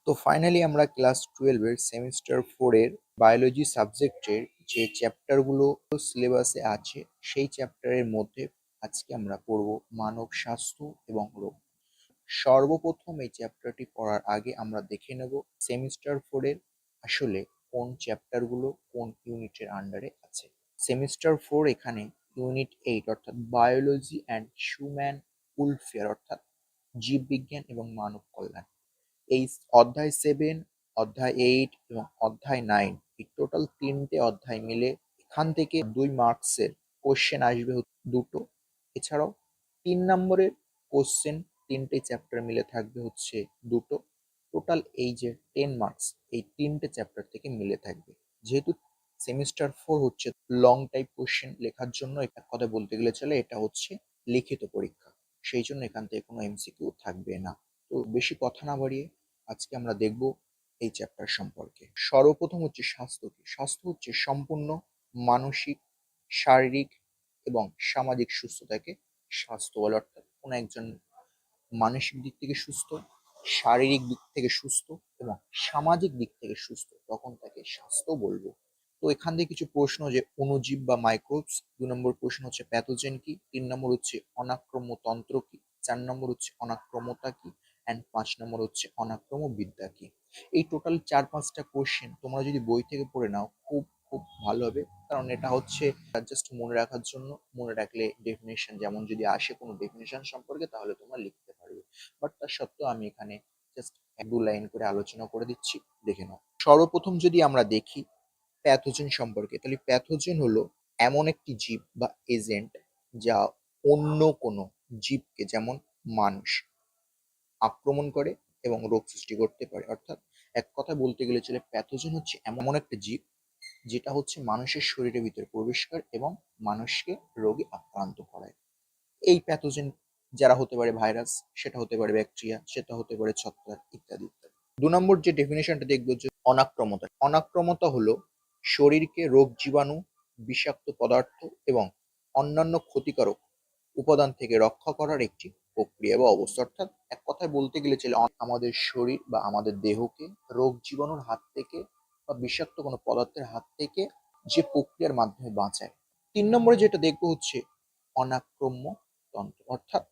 তো ফাইনালি আমরা ক্লাস 12 এর সেমিস্টার 4 এর বায়োলজি সাবজেক্টের যে চ্যাপ্টারগুলো সিলেবাসে আছে সেই চ্যাপ্টারের মধ্যে আজকে আমরা পড়ব মানব স্বাস্থ্য এবং রোগ। সর্বপ্রথম এই চ্যাপ্টারটি পড়ার আগে আমরা দেখে নেব সেমিস্টার 4 এর আসলে কোন চ্যাপ্টারগুলো কোন ইউনিটের আন্ডারে আছে। সেমিস্টার 4 এখানে ইউনিট 8 অর্থাৎ বায়োলজি অ্যান্ড হিউম্যান ওয়েলফেয়ার অর্থাৎ জীববিজ্ঞান এবং মানব কল্যাণ, এই অধ্যায় 7, অধ্যায় 8 এবং অধ্যায় 9, এই টোটাল 3টে অধ্যায় মিলে এখান থেকে 2 মার্কসের কোশ্চেন আসবে দুটো। এছাড়াও 3 নম্বরের কোশ্চেন 3টে চ্যাপ্টার মিলে থাকবে হচ্ছে দুটো। টোটাল এই যে 10 মার্কস এই 3টে চ্যাপ্টার থেকে মিলে থাকবে। যেহেতু সেমিস্টার 4 হচ্ছে লং টাইপ কোশ্চেন লেখার জন্য, এক কথা বলতে গেলে চলে এটা হচ্ছে লিখিত পরীক্ষা, সেই জন্য এখান থেকে কোনো এমসিকিউ থাকবে না। তো বেশি কথা না বাড়িয়ে আজকে আমরা দেখব এই চ্যাপ্টার সম্পর্কে। সর্বপ্রথম হচ্ছে স্বাস্থ্য কি। স্বাস্থ্য হচ্ছে সম্পূর্ণ মানসিক, শারীরিক এবং সামাজিক সুস্থতাকে স্বাস্থ্য বলে। অর্থাৎ কোনো একজন মানসিক দিক থেকে সুস্থ, শারীরিক দিক থেকে সুস্থ এবং সামাজিক দিক থেকে সুস্থ, তখন তাকে স্বাস্থ্য বলবো। তো এখান থেকে কিছু প্রশ্ন, যে অণুজীব বা মাইক্রোবস, 2 নম্বর প্রশ্ন হচ্ছে প্যাথোজেন কি, 3 নম্বর হচ্ছে অনাক্রম্য তন্ত্র কি, 4 নম্বর হচ্ছে অনাক্রম্যতা কি, অ্যান্ড 5 নম্বর হচ্ছে অনাক্রম্য বিদ্যা কি। এই টোটাল 4-5টা কোশ্চেন তোমরা যদি বই থেকে পড়ে নাও খুব খুব ভালো হবে, কারণ এটা হচ্ছে জাস্ট মনে রাখার জন্য। মনে রাখলে ডেফিনেশন যেমন যদি আসে কোনো ডেফিনেশন সম্পর্কে তাহলে তোমরা লিখতে পারবে, বাট তার সত্ত্বেও আমি এখানে জাস্ট 1-2 লাইন করে আলোচনা করে দিচ্ছি, দেখে নাও। সর্বপ্রথম যদি আমরা দেখি প্যাথোজেন সম্পর্কে, তাহলে প্যাথোজেন হলো এমন একটি জীব বা এজেন্ট যা অন্য কোনো জীবকে, যেমন মানুষ, আক্রমণ করে এবং রোগ সৃষ্টি করতে পারে। অর্থাৎ এক কথায় বলতে গেলে চলে প্যাথোজেন হচ্ছে এমন একটা জীব যেটা হচ্ছে মানুষের শরীরের ভিতরে প্রবেশ করে এবং মানুষকে রোগে আক্রান্ত করায়। এই প্যাথোজেন যারা হতে পারে ভাইরাস, সেটা হতে পারে ব্যাকটেরিয়া, সেটা হতে পারে ছত্রাক, ইত্যাদি ইত্যাদি। 2 নম্বর যে ডেফিনেশনটা দেখবো যে অনাক্রমতা। অনাক্রমতা হলো শরীরকে রোগ জীবাণু, বিষাক্ত পদার্থ এবং অন্যান্য ক্ষতিকারক উপাদান থেকে রক্ষা করার একটি প্রক্রিয়া বা অবস্থা। অর্থাৎ এক কথায় বলতে গেলে চলে আমাদের শরীর বা আমাদের দেহকে রোগ জীবাণুর হাত থেকে বা বিষাক্ত কোনো পদার্থের হাত থেকে যে প্রক্রিয়ার মাধ্যমে বাঁচায়। 3 নম্বরে যেটা দেখবো হচ্ছে অনাক্রম্য তন্ত্র। অর্থাৎ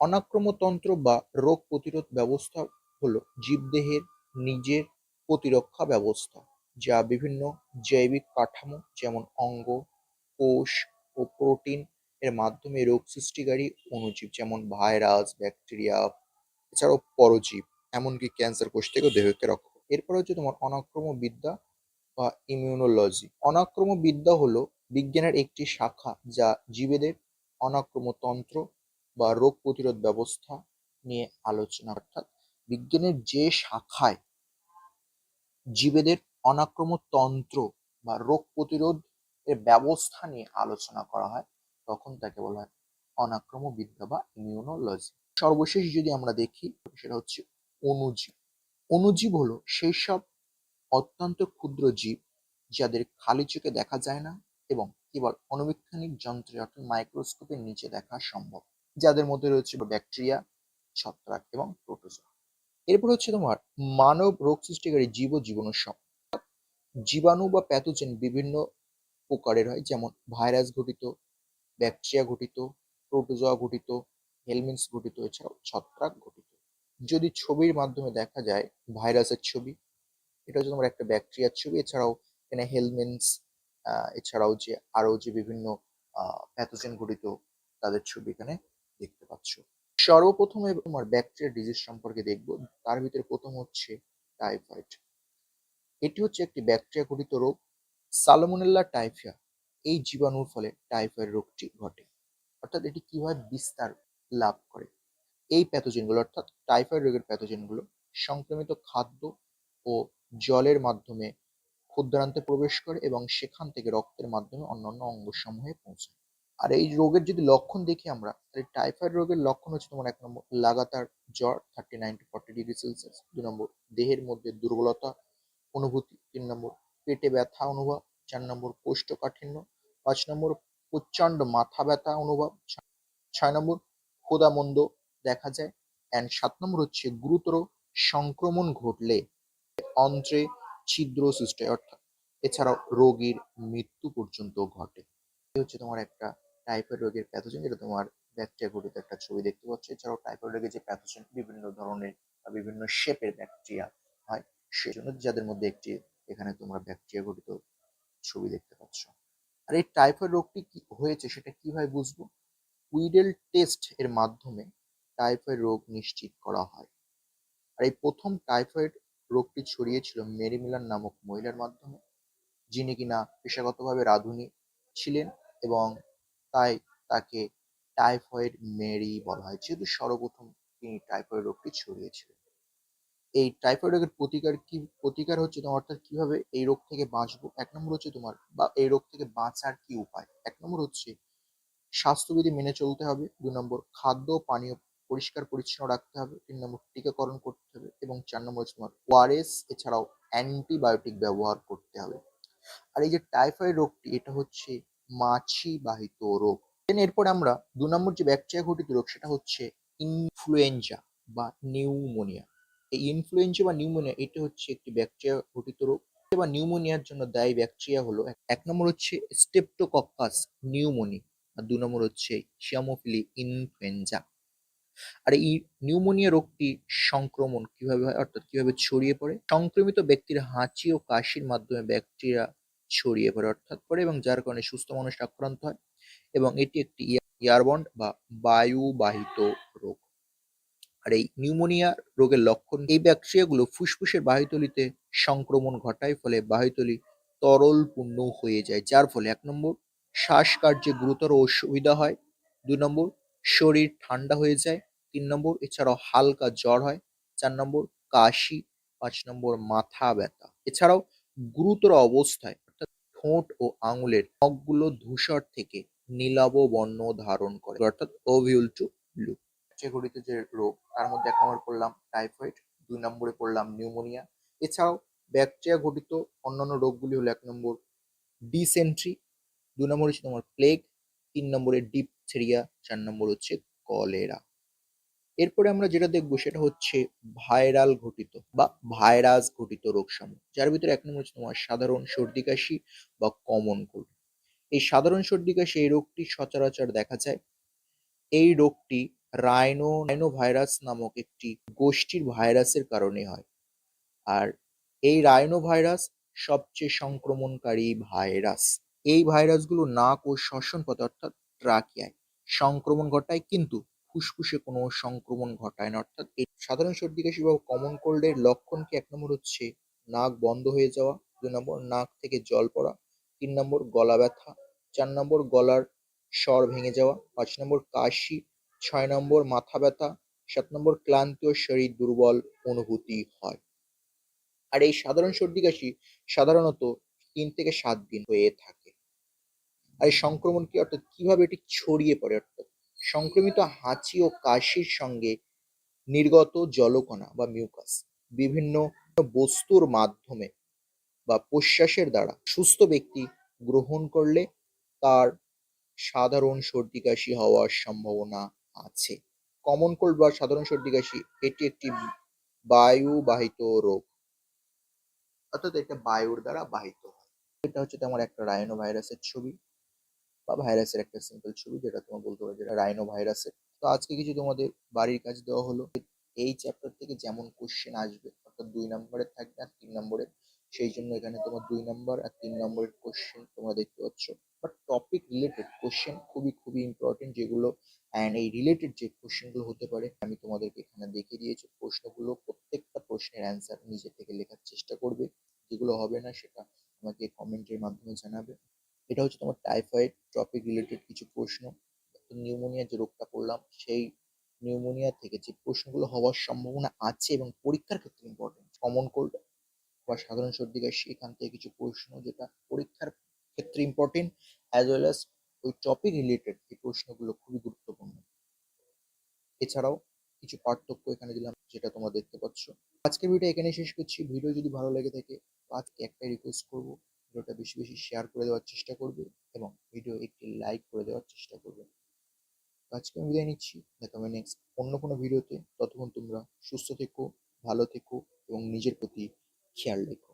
অনাক্রম্য তন্ত্র বা রোগ প্রতিরোধ ব্যবস্থা হলো জীবদেহের নিজের প্রতিরক্ষা ব্যবস্থা, যা বিভিন্ন জৈবিক কাঠামো যেমন অঙ্গ, কোষ ও প্রোটিন এর মাধ্যমে রোগ সৃষ্টিকারী অণুজীব যেমন ভাইরাস, ব্যাকটেরিয়া, এছাড়াও পরজীব, এমনকি ক্যান্সার কোষ থেকেও দেহকে রক্ষা করে। এরপর হচ্ছে তোমার অনাক্রম্য বিদ্যা বা ইমিউনোলজি। অনাক্রম্য বিদ্যা হলো বিজ্ঞানের একটি শাখা যা জীবেদের অনাক্রম্য তন্ত্র বা রোগ প্রতিরোধ ব্যবস্থা নিয়ে আলোচনা। অর্থাৎ বিজ্ঞানের যে শাখায় জীবেদের অনাক্রম্য তন্ত্র বা রোগ প্রতিরোধ এর ব্যবস্থা নিয়ে আলোচনা করা হয় তখন তাকে বলা হয় অনাক্রম্য বিদ্যা বা ইমিউনোলজি। সর্বশেষ যদি আমরা দেখি সেটা হচ্ছে অণুজীব। অণুজীব হলো সেই সব অত্যন্ত ক্ষুদ্র জীব যাদের খালি চোখে দেখা যায় না এবং কেবল অণুবীক্ষণিক যন্ত্রে অর্থাৎ মাইক্রোস্কোপের নিচে দেখা সম্ভব, যাদের মধ্যে রয়েছে ব্যাকটেরিয়া, ছত্রাক এবং প্রোটোজোয়া। এরপর হচ্ছে তোমার মানব রোগ সৃষ্টিকারী জীব ও জীবাণু। জীবাণু বা প্যাথোজেন বিভিন্ন প্রকারের হয়, যেমন ভাইরাস ঘটিত, ব্যাকটেরিয়া ঘটিত, প্রোটোজোয়া ঘটিত, হেলমিনথস ঘটিত, এছাড়াও ছত্রাক ঘটিত। যদি ছবির মাধ্যমে দেখা যায় ভাইরাসের ছবি, এটা হচ্ছে তোমার একটা ব্যাকটেরিয়ার ছবি, এছাড়াও এখানে হেলমিনথস, এছাড়াও যে আরো যে বিভিন্ন প্যাথোজেন ঘটিত তাদের ছবি এখানে দেখতে পাচ্ছ। সর্বপ্রথমে তোমার ব্যাকটেরিয়া ডিজিজ সম্পর্কে দেখবো। তার ভিতরে প্রথম হচ্ছে টাইফয়েড। এটি হচ্ছে একটি ব্যাকটেরিয়া ঘটিত রোগ, সালমোনেলা টাইফিয়া এই জীবাণুর ফলে টাইফয়েড রোগটি ঘটে। অর্থাৎ এটি কিভাবে বিস্তার লাভ করে, এই প্যাথোজেনগুলো অর্থাৎ টাইফয়েড রোগের প্যাথোজেনগুলো সংক্রমিত খাদ্য ও জলের মাধ্যমে ক্ষুদ্রান্তে প্রবেশ করে এবং সেখান থেকে রক্তের মাধ্যমে অন্যান্য অঙ্গসমূহে পৌঁছায়। আর এই রোগের যদি লক্ষণ দেখি আমরা, তাহলে টাইফয়েড রোগের লক্ষণ হচ্ছে তোমার 1 নম্বর লাগাতার জ্বর 39 to 40 ডিগ্রি সেলসিয়াস, 2 নম্বর দেহের মধ্যে দুর্বলতা অনুভূতি, 3 নম্বর পেটে ব্যথা অনুভব, 4 নম্বর কোষ্ঠকাঠিন্য, 5 নম্বর প্রচন্ড মাথা ব্যথা অনুভব, 6 নম্বর ক্ষুধা মন্দ দেখা যায়, অ্যান্ড 7 নম্বর হচ্ছে গুরুতর সংক্রমণ ঘটলে অন্ত্রে ছিদ্র সৃষ্টি হয়, অর্থাৎ এছাড়াও রোগীর মৃত্যু পর্যন্ত ঘটে। এই হচ্ছে তোমার একটা টাইফয়েড রোগের প্যাথোজেন, যেটা তোমার ব্যাকটেরিয়া ঘটিত একটা ছবি দেখতে পাচ্ছ। এছাড়াও টাইফয়েড রোগের যে প্যাথোজেন বিভিন্ন ধরনের বা বিভিন্ন শেপের ব্যাকটেরিয়া হয়, সেজন্য যাদের মধ্যে একটি এখানে তোমরা ব্যাকটেরিয়া ঘটিত ছবি দেখতে পাচ্ছ। আর এই টাইফয়েড রোগটি কি হয়েছে সেটা কিভাবে বুঝবো? উইডেল টেস্ট এর মাধ্যমে টাইফয়েড রোগ নিশ্চিত করা হয়। আর এই প্রথম টাইফয়েড রোগটি ছড়িয়েছিল মেরি মিলার নামক মহিলার মাধ্যমে, যিনি কিনা পেশাগতভাবে রাঁধুনি ছিলেন, এবং তাই তাকে টাইফয়েড মেরি বলা হয়, যেহেতু সর্বপ্রথম তিনি টাইফয়েড রোগটি ছড়িয়েছিলেন। এই টাইফয়েড রোগের প্রতিকার হচ্ছে তোমার, অর্থাৎ কিভাবে এই রোগ থেকে বাঁচবো। এক নম্বর হচ্ছে তোমার, বা এই রোগ থেকে বাঁচার কি উপায়। এক নম্বর হচ্ছে স্বাস্থ্যবিধি মেনে চলতে হবে। ২ নম্বর খাদ্য ও পানীয় পরিষ্কার পরিচ্ছন্ন রাখতে হবে। ৩ নম্বর টিকাকরণ করতে হবে, এবং ৪ নম্বর হচ্ছে তোমার ওআরএস এছাড়াও অ্যান্টিবায়োটিক ব্যবহার করতে হবে। আর এই যে টাইফয়েড রোগটি, এটা হচ্ছে মাছি বাহিত রোগ। এরপরে আমরা ২ নম্বর যে ব্যাকটেরিয়া ঘটিত রোগ, সেটা হচ্ছে ইনফ্লুয়েঞ্জা বা নিউমোনিয়া। এই ইনফ্লুয়েঞ্জা বা নিউমোনিয়া এটা হচ্ছে একটি ব্যাকটেরিয়া ঘটিত রোগ, বা নিউমোনিয়ার জন্য দায়ী ব্যাকটেরিয়া হলো এক নম্বর হচ্ছে স্টেপ্টোকক্কাস নিউমোনি, আর ২ নম্বর হচ্ছে হিমোফিলি ইনফ্লুয়েঞ্জা। আর এই নিউমোনিয়া রোগটি সংক্রমণ কিভাবে হয়, অর্থাৎ কিভাবে ছড়িয়ে পড়ে? সংক্রমিত ব্যক্তির হাঁচি ও কাশির মাধ্যমে ব্যাকটেরিয়া ছড়িয়ে পড়ে, অর্থাৎ পড়ে, এবং যার কারণে সুস্থ মানুষ আক্রান্ত হয়, এবং এটি একটি এয়ারবর্ন বা বায়ুবাহিত রোগ। আর এই নিউমোনিয়া রোগের লক্ষণ, এই ব্যাকটেরিয়াগুলো ফুসফুসের বায়ুতলিতে সংক্রমণ ঘটায়, ফলে বায়ুতলি তরলপূর্ণ হয়ে যায়, যার ফলে ১ নম্বর শ্বাসকার্যে গুরুতর অসুবিধা হয়, ২ নম্বর শরীর ঠান্ডা হয়ে যায়, ৩ নম্বর এছাড়াও হালকা জ্বর হয়, ৪ নম্বর কাশি, ৫ নম্বর মাথা ব্যথা। এছাড়াও গুরুতর অবস্থায় অর্থাৎ ঠোঁট ও আঙুলের নখগুলো ধূসর থেকে নীলাভ বর্ণ ধারণ করে, অর্থাৎ ওভিউল টু ব্লু। ঘটিত যে রোগ, তার মধ্যে ১ নম্বরে পড়লাম টাইফয়েড, ২ নম্বরে পড়লাম নিউমোনিয়া। এছাড়াও ব্যাকটেরিয়া ঘটিত অন্যান্য রোগগুলি হলো ১ নম্বর ডিসেন্ট্রি, ২ নম্বর হচ্ছে তোমার প্লেগ, ৩ নম্বরে ডিপথেরিয়া, ৪ নম্বর হচ্ছে কলেরা। এরপরে আমরা যেটা দেখবো সেটা হচ্ছে ভাইরাল ঘটিত বা ভাইরাস ঘটিত রোগসমূহ, যার ভিতরে ১ নম্বর হচ্ছে তোমার সাধারণ সর্দি কাশি বা কমন কোল্ড। এই সাধারণ সর্দি কাশি এই রোগটি সচরাচর দেখা যায়। এই রোগটি রাইনোভাইরাস নামক একটি গোষ্ঠীর ভাইরাসের কারণে হয়। আর এই রাইনোভাইরাস সবচেয়ে সংক্রমণকারী ভাইরাস। এই ভাইরাসগুলো নাক ও শ্বসন পথে অর্থাৎ ট্রাকিয়ায় সংক্রমণ ঘটায়, কিন্তু ফুসফুসে কোনো সংক্রমণ ঘটায় না। অর্থাৎ এই সাধারণ সর্দি কাশি বা কমন কোল্ডের লক্ষণ কি? ১ নম্বর হচ্ছে নাক বন্ধ হয়ে যাওয়া, ২ নম্বর নাক থেকে জল পড়া, ৩ নম্বর গলা ব্যথা, ৪ নম্বর গলার স্বর ভেঙে যাওয়া, ৫ নম্বর কাশি, ৬ নম্বর মাথা ব্যথা, ৭ নম্বর ক্লান্তি ও শরীর দুর্বল অনুভূতি হয়। আর এই সাধারণ সর্দি কাশি সাধারণত ৩ থেকে ৭ দিন হয়ে থাকে। আর এই সংক্রমণ কি, অর্থাৎ কিভাবে এটি ছড়িয়ে পড়ে? অর্থাৎ সংক্রমিত হাঁচি ও কাশির সঙ্গে নির্গত জলকণা বা মিউকাস বিভিন্ন বস্তুর মাধ্যমে বা প্রশ্বাসের দ্বারা সুস্থ ব্যক্তি গ্রহণ করলে তার সাধারণ সর্দি কাশি হওয়ার সম্ভাবনা আছে। কমন কোল্ড বা সাধারণ সর্দি কাশি এটি একটি বায়ুবাহিত রোগ, অর্থাৎ এটা বায়ুর দ্বারা বাহিত হয়। এটা হচ্ছে তোমার একটা রাইনো ভাইরাসের ছবি বা ভাইরাসের একটা সিম্পল ছবি, যেটা তোমার বলতে পারো যেটা রাইনো ভাইরাসের। তো আজকে কিছু তোমাদের বাড়ির কাজ দেওয়া হলো। এই চ্যাপ্টার থেকে যেমন কোশ্চেন আসবে, অর্থাৎ ২ নম্বরের থাকবে আর ৩ নম্বরের, সেই জন্য এখানে তোমার ২ নম্বর আর ৩ নম্বরের কোশ্চেন তোমরা দেখতে পাচ্ছ। বাট টপিক রিলেটেড কোশ্চেন খুবই ইম্পর্টেন্ট, যেগুলো অ্যান্ড এই রিলেটেড যে কোশ্চেনগুলো হতে পারে আমি তোমাদেরকে এখানে দেখিয়ে দিয়েছি। প্রশ্নগুলো প্রত্যেকটা প্রশ্নের অ্যান্সার নিজে থেকে লেখার চেষ্টা করবে, যেগুলো হবে না সেটা আমাকে কমেন্টের মাধ্যমে জানাবে। এটা হচ্ছে তোমার টাইফয়েড টপিক রিলেটেড কিছু প্রশ্ন। নিউমোনিয়া যে রোগটা পড়লাম, সেই নিউমোনিয়া থেকে যে প্রশ্নগুলো হওয়ার সম্ভাবনা আছে এবং পরীক্ষার ক্ষেত্রে ইম্পর্টেন্ট, কমন কোল্ড বা সাধারণ সর্দি কাশি, এখান থেকে কিছু প্রশ্ন যেটা পরীক্ষার ক্ষেত্রে ইম্পর্টেন্ট, অ্যাজ ওয়েল অ্যাজ ওই টপিক রিলেটেড এই প্রশ্নগুলো খুবই গুরুত্বপূর্ণ। এছাড়াও কিছু পার্থক্য এখানে দিলাম, যেটা তোমরা দেখতে পাচ্ছ। আজকের ভিডিও এখানে শেষ করছি। ভিডিও যদি ভালো লেগে থাকে, আজকে একটাই রিকোয়েস্ট করবো, ভিডিওটা বেশি বেশি শেয়ার করে দেওয়ার চেষ্টা করবে, এবং ভিডিও একটি লাইক করে দেওয়ার চেষ্টা করবে। আজকে আমি বিদায় নিচ্ছি, দেখা হবে নেক্সট অন্য কোনো ভিডিওতে। ততক্ষণ তোমরা সুস্থ থেকো, ভালো থেকো এবং নিজের প্রতি খেয়াল রেখো।